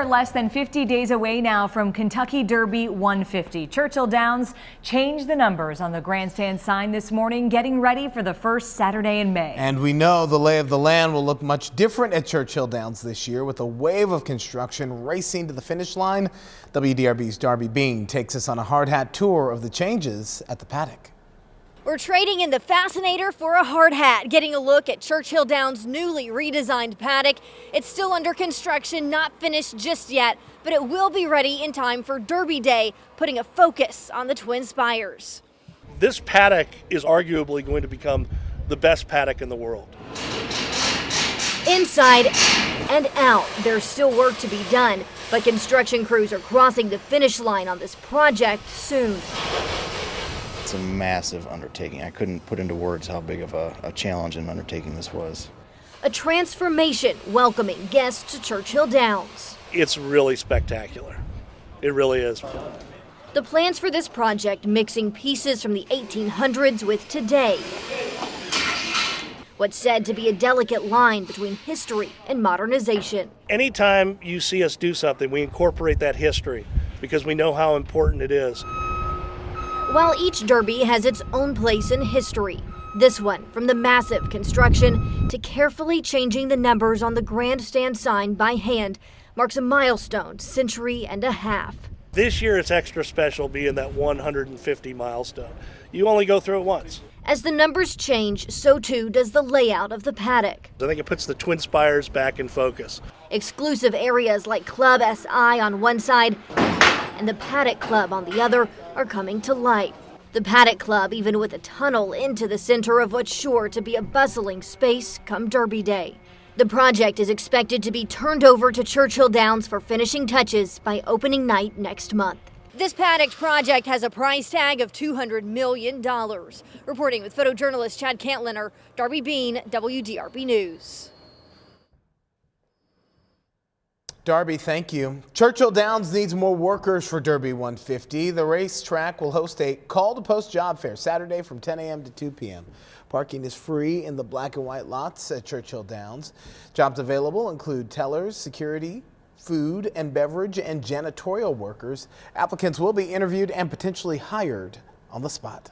Less than 50 days away now from Kentucky Derby 150. Churchill Downs changed the numbers on the grandstand sign this morning, getting ready for the first Saturday in May. And we know the lay of the land will look much different at Churchill Downs this year, with a wave of construction racing to the finish line. WDRB's Darby Bean takes us on a hard hat tour of the changes at the Paddock. We're trading in the Fascinator for a hard hat, getting a look at Churchill Downs' newly redesigned paddock. It's still under construction, not finished just yet, but it will be ready in time for Derby Day, putting a focus on the Twin Spires. This paddock is arguably going to become the best paddock in the world. Inside and out, there's still work to be done, but construction crews are crossing the finish line on this project soon. It's a massive undertaking. I couldn't put into words how big of a challenge and undertaking this was. A transformation welcoming guests to Churchill Downs. It's really spectacular. It really is. The plans for this project mixing pieces from the 1800s with today. What's said to be a delicate line between history and modernization. Anytime you see us do something, we incorporate that history because we know how important it is. While each derby has its own place in history, this one, from the massive construction to carefully changing the numbers on the grandstand sign by hand, marks a milestone century and a half. This year it's extra special being that 150 milestone. You only go through it once. As the numbers change, so too does the layout of the paddock. I think it puts the Twin Spires back in focus. Exclusive areas like Club SI on one side and the Paddock Club on the other are coming to life. The Paddock Club, even with a tunnel into the center of what's sure to be a bustling space come Derby Day. The project is expected to be turned over to Churchill Downs for finishing touches by opening night next month. This paddock project has a price tag of $200 million. Reporting with photojournalist Chad Cantliner, Darby Bean, WDRB News. Darby, thank you. Churchill Downs needs more workers for Derby 150. The racetrack will host a call-to-post job fair Saturday from 10 a.m. to 2 p.m. Parking is free in the black and white lots at Churchill Downs. Jobs available include tellers, security, food and beverage, and janitorial workers. Applicants will be interviewed and potentially hired on the spot.